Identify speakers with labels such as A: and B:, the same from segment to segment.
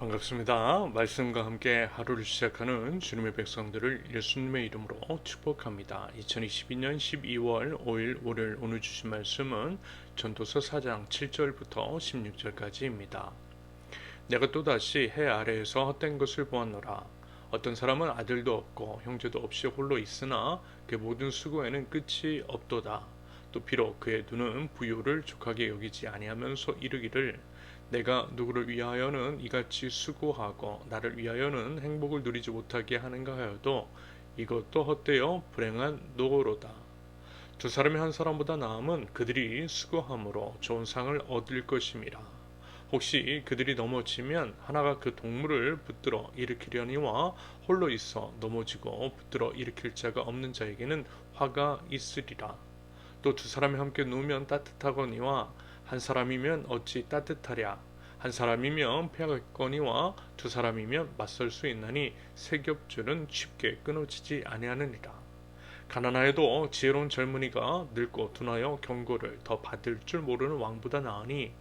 A: 반갑습니다. 말씀과 함께 하루를 시작하는 주님의 백성들을 예수님의 이름으로 축복합니다. 2022년 12월 5일 월요일 오늘 주신 말씀은 전도서 4장 7절부터 16절까지입니다. 내가 또다시 해 아래에서 헛된 것을 보았노라. 어떤 사람은 아들도 없고 형제도 없이 홀로 있으나 그 모든 수고에는 끝이 없도다. 또 비록 그의 눈은 부요를 족하게 여기지 아니하면서 이르기를 내가 누구를 위하여는 이같이 수고하고 나를 위하여는 행복을 누리지 못하게 하는가 하여도 이것도 헛되어 불행한 노고로다. 두 사람이 한 사람보다 나음은 그들이 수고함으로 좋은 상을 얻을 것임이라. 혹시 그들이 넘어지면 하나가 그 동물을 붙들어 일으키려니와 홀로 있어 넘어지고 붙들어 일으킬 자가 없는 자에게는 화가 있으리라. 또 두 사람이 함께 누우면 따뜻하거니와 한 사람이면 어찌 따뜻하랴. 한 사람이면 패하겠거니와 두 사람이면 맞설 수 있나니 세 겹줄은 쉽게 끊어지지 아니하느니라. 가난하여도 지혜로운 젊은이가 늙고 둔하여 경고를 더 받을 줄 모르는 왕보다 나으니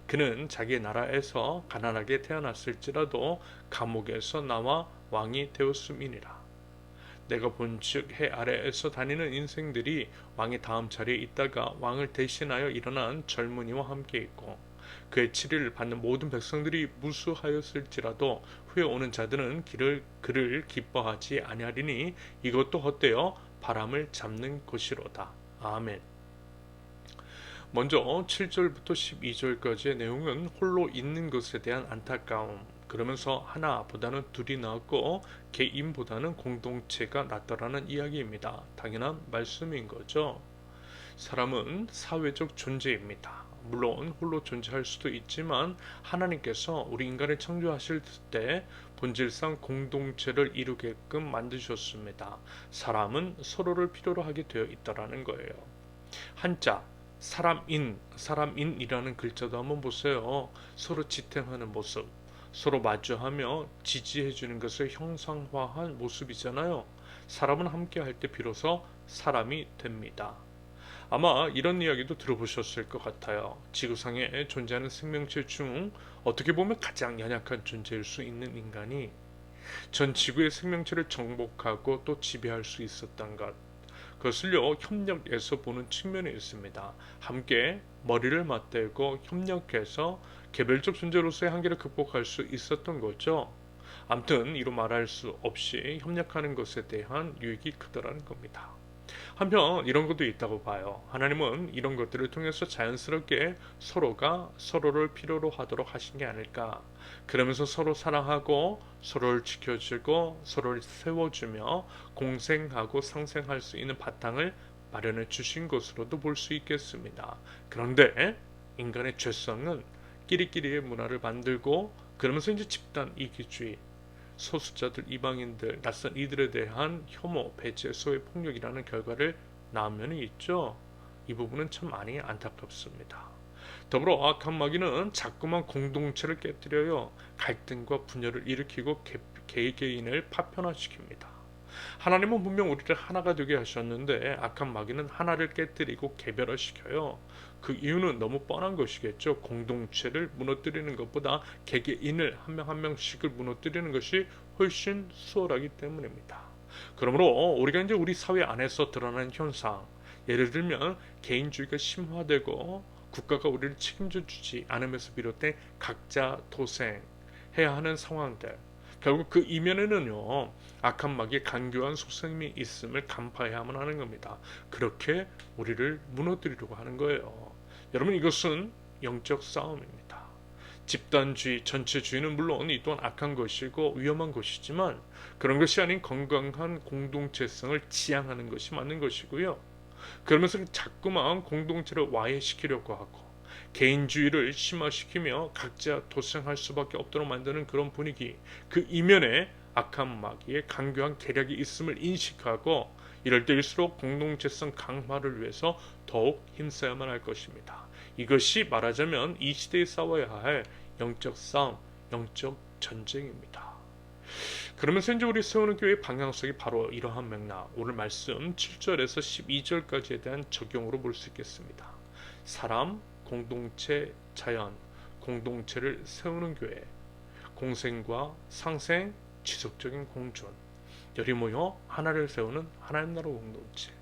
A: 그는 자기 나라에서 가난하게 태어났을지라도 감옥에서 나와 왕이 되었음이니라. 내가 본즉 해 아래에서 다니는 인생들이 왕의 다음 자리에 있다가 왕을 대신하여 일어난 젊은이와 함께 있고 그의 치리를 받는 모든 백성들이 무수하였을지라도 후에 오는 자들은 그를 기뻐하지 아니하리니 이것도 헛되어 바람을 잡는 것이로다. 아멘. 먼저 7절부터 12절까지의 내용은 홀로 있는 것에 대한 안타까움, 그러면서 하나보다는 둘이 낫고 개인보다는 공동체가 낫다라는 이야기입니다. 당연한 말씀인 거죠. 사람은 사회적 존재입니다. 물론 홀로 존재할 수도 있지만 하나님께서 우리 인간을 창조하실 때 본질상 공동체를 이루게끔 만드셨습니다. 사람은 서로를 필요로 하게 되어 있다라는 거예요. 한자 사람인이라는 글자도 한번 보세요. 서로 지탱하는 모습, 서로 마주하며 지지해 주는 것을 형상화한 모습이잖아요. 사람은 함께 할 때 비로소 사람이 됩니다. 아마 이런 이야기도 들어보셨을 것 같아요. 지구상에 존재하는 생명체 중 어떻게 보면 가장 연약한 존재일 수 있는 인간이 전 지구의 생명체를 정복하고 또 지배할 수 있었던 것. 그것을요, 협력에서 보는 측면이 있습니다. 함께 머리를 맞대고 협력해서 개별적 존재로서의 한계를 극복할 수 있었던 거죠. 아무튼 이로 말할 수 없이 협력하는 것에 대한 유익이 크다라는 겁니다. 한편 이런 것도 있다고 봐요. 하나님은 이런 것들을 통해서 자연스럽게 서로가 서로를 필요로 하도록 하신 게 아닐까. 그러면서 서로 사랑하고 서로를 지켜주고 서로를 세워주며 공생하고 상생할 수 있는 바탕을 마련해 주신 것으로도 볼 수 있겠습니다. 그런데 인간의 죄성은 끼리끼리의 문화를 만들고 그러면서 이제 집단 이기주의, 소수자들, 이방인들, 낯선 이들에 대한 혐오, 배제, 소외, 폭력이라는 결과를 낳은 면이 있죠. 이 부분은 참 많이 안타깝습니다. 더불어 악한 마귀는 자꾸만 공동체를 깨뜨려요. 갈등과 분열을 일으키고 개개인을 파편화시킵니다. 하나님은 분명 우리를 하나가 되게 하셨는데 악한 마귀는 하나를 깨뜨리고 개별화시켜요. 그 이유는 너무 뻔한 것이겠죠. 공동체를 무너뜨리는 것보다 개개인을 한 명 한 명씩을 무너뜨리는 것이 훨씬 수월하기 때문입니다. 그러므로 우리가 이제 우리 사회 안에서 드러나는 현상, 예를 들면 개인주의가 심화되고 국가가 우리를 책임져 주지 않음에서 비롯된 각자 도생해야 하는 상황들, 결국 그 이면에는요, 악한 마귀의 간교한 속셈이 있음을 간파해야만 하는 겁니다. 그렇게 우리를 무너뜨리려고 하는 거예요. 여러분, 이것은 영적 싸움입니다. 집단주의, 전체주의는 물론 이 또한 악한 것이고 위험한 것이지만 그런 것이 아닌 건강한 공동체성을 지향하는 것이 맞는 것이고요. 그러면서 자꾸만 공동체를 와해시키려고 하고 개인주의를 심화시키며 각자 도생할 수밖에 없도록 만드는 그런 분위기, 그 이면에 악한 마귀의 강교한 계략이 있음을 인식하고 이럴 때일수록 공동체성 강화를 위해서 더욱 힘써야만 할 것입니다. 이것이 말하자면 이 시대에 싸워야 할 영적 싸움, 영적 전쟁입니다. 그러면서 이제 우리 세우는 교회의 방향성이 바로 이러한 맥락, 오늘 말씀 7절에서 12절까지에 대한 적용으로 볼 수 있겠습니다. 사람, 공동체, 자연, 공동체를 세우는 교회, 공생과 상생, 지속적인 공존, 열이 모여 하나를 세우는 하나님 나라 공동체.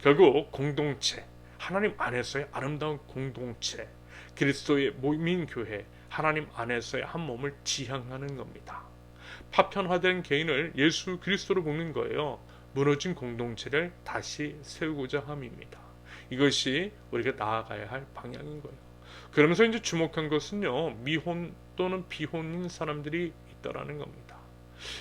A: 결국 공동체, 하나님 안에서의 아름다운 공동체, 그리스도의 모임인 교회, 하나님 안에서의 한 몸을 지향하는 겁니다. 파편화된 개인을 예수 그리스도로 묶는 거예요. 무너진 공동체를 다시 세우고자 함입니다. 이것이 우리가 나아가야 할 방향인 거예요. 그러면서 이제 주목한 것은요, 미혼 또는 비혼인 사람들이 있다라는 겁니다.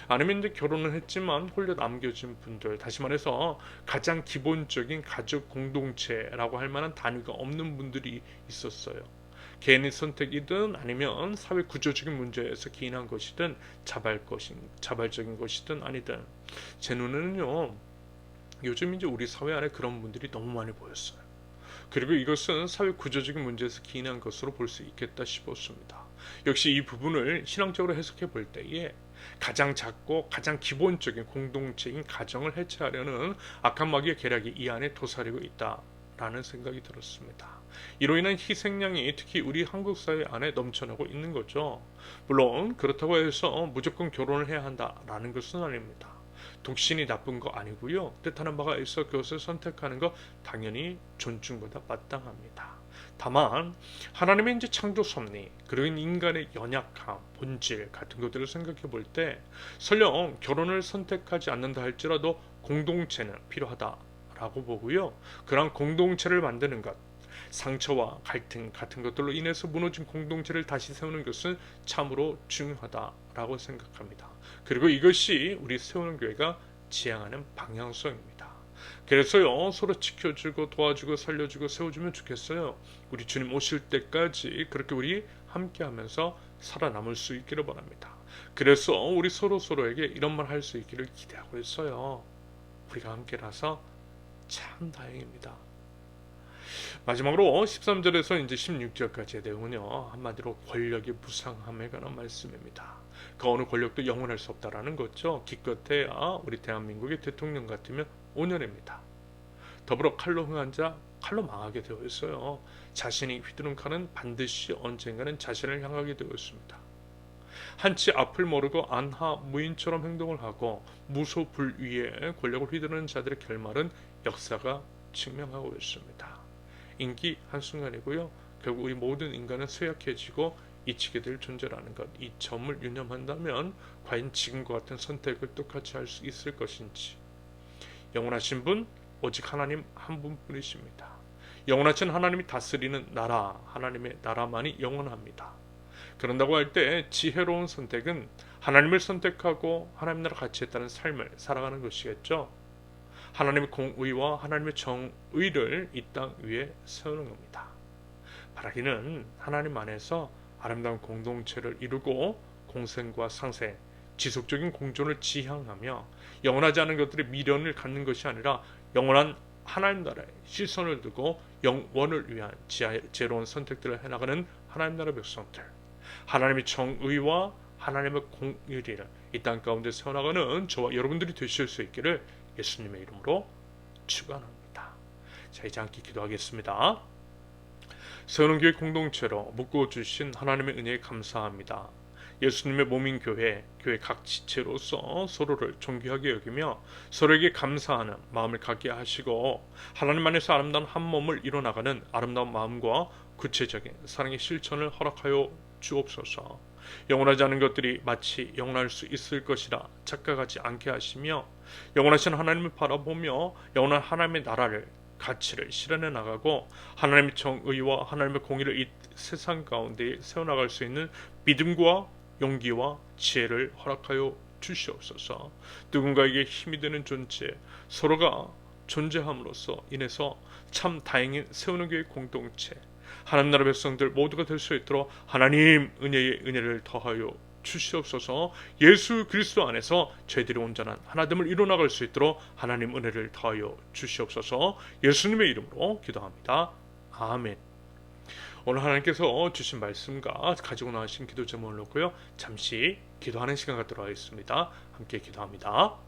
A: 아니면 이제 결혼을 했지만 홀려 남겨진 분들, 다시 말해서 가장 기본적인 가족 공동체라고 할 만한 단위가 없는 분들이 있었어요. 개인의 선택이든 아니면 사회 구조적인 문제에서 기인한 것이든 자발적인 것이든 아니든, 제 눈에는요, 요즘 이제 우리 사회 안에 그런 분들이 너무 많이 보였어요. 그리고 이것은 사회 구조적인 문제에서 기인한 것으로 볼 수 있겠다 싶었습니다. 역시 이 부분을 신앙적으로 해석해 볼 때에 가장 작고 가장 기본적인 공동체인 가정을 해체하려는 악한 마귀의 계략이 이 안에 도사리고 있다라는 생각이 들었습니다. 이로 인한 희생양이 특히 우리 한국 사회 안에 넘쳐나고 있는 거죠. 물론 그렇다고 해서 무조건 결혼을 해야 한다라는 것은 아닙니다. 독신이 나쁜 거 아니고요. 뜻하는 바가 있어 그것을 선택하는 거 당연히 존중보다 마땅합니다. 다만 하나님의 이제 창조 섭리, 그리고 인간의 연약함, 본질 같은 것들을 생각해 볼 때 설령 결혼을 선택하지 않는다 할지라도 공동체는 필요하다라고 보고요. 그런 공동체를 만드는 것, 상처와 갈등 같은 것들로 인해서 무너진 공동체를 다시 세우는 것은 참으로 중요하다라고 생각합니다. 그리고 이것이 우리 세우는 교회가 지향하는 방향성입니다. 그래서요, 서로 지켜주고 도와주고 살려주고 세워주면 좋겠어요. 우리 주님 오실 때까지 그렇게 우리 함께 하면서 살아남을 수 있기를 바랍니다. 그래서 우리 서로에게 이런 말 할 수 있기를 기대하고 있어요. 우리가 함께라서 참 다행입니다. 마지막으로 13절에서 이제 16절까지의 내용은요, 한마디로 권력의 무상함에 관한 말씀입니다. 그 어느 권력도 영원할 수 없다라는 거죠. 기껏해야 우리 대한민국의 대통령 같으면 5년입니다. 더불어 칼로 흥한 자 칼로 망하게 되어 있어요. 자신이 휘두른 칼은 반드시 언젠가는 자신을 향하게 되어 있습니다. 한치 앞을 모르고 안하 무인처럼 행동을 하고 무소불위의 권력을 휘두르는 자들의 결말은 역사가 증명하고 있습니다. 인기 한순간이고요. 결국 우리 모든 인간은 쇠약해지고 잊히게 될 존재라는 것, 이 점을 유념한다면 과연 지금과 같은 선택을 똑같이 할 수 있을 것인지. 영원하신 분 오직 하나님 한 분뿐이십니다. 영원하신 하나님이 다스리는 나라, 하나님의 나라만이 영원합니다. 그런다고 할 때 지혜로운 선택은 하나님을 선택하고 하나님 나라 같이 했다는 삶을 살아가는 것이겠죠. 하나님의 공의와 하나님의 정의를 이 땅 위에 세우는 겁니다. 바라기는 하나님 안에서 아름다운 공동체를 이루고 공생과 상생, 지속적인 공존을 지향하며 영원하지 않은 것들의 미련을 갖는 것이 아니라 영원한 하나님 나라에 시선을 두고 영원을 위한 지혜로운 선택들을 해나가는 하나님 나라 백성들, 하나님의 정의와 하나님의 공의를 이 땅 가운데 세워나가는 저와 여러분들이 되실 수 있기를 예수님의 이름으로 축원합니다. 자, 이제 함께 기도하겠습니다. 세우는 교회 공동체로 묶어주신 하나님의 은혜에 감사합니다. 예수님의 몸인 교회 각 지체로서 서로를 존귀하게 여기며 서로에게 감사하는 마음을 갖게 하시고 하나님 안에서 아름다운 한 몸을 이뤄나가는 아름다운 마음과 구체적인 사랑의 실천을 허락하여 주옵소서. 영원하지 않은 것들이 마치 영원할 수 있을 것이라 착각하지 않게 하시며 영원하신 하나님을 바라보며 영원한 하나님의 나라를 가치를 실현해 나가고 하나님의 정의와 하나님의 공의를 이 세상 가운데 세워나갈 수 있는 믿음과 용기와 지혜를 허락하여 주시옵소서. 누군가에게 힘이 되는 존재, 서로가 존재함으로써 인해서 참 다행인 세우는 교회 공동체, 하나님 나라 백성들 모두가 될 수 있도록 하나님 은혜의 은혜를 더하여 주시옵소서. 예수 그리스도 안에서 저희들이 온전한 하나됨을 이뤄나갈 수 있도록 하나님 은혜를 더하여 주시옵소서. 예수님의 이름으로 기도합니다. 아멘. 오늘 하나님께서 주신 말씀과 가지고 나오신 기도 제목을 놓고요, 잠시 기도하는 시간 갖도록 하겠습니다. 함께 기도합니다.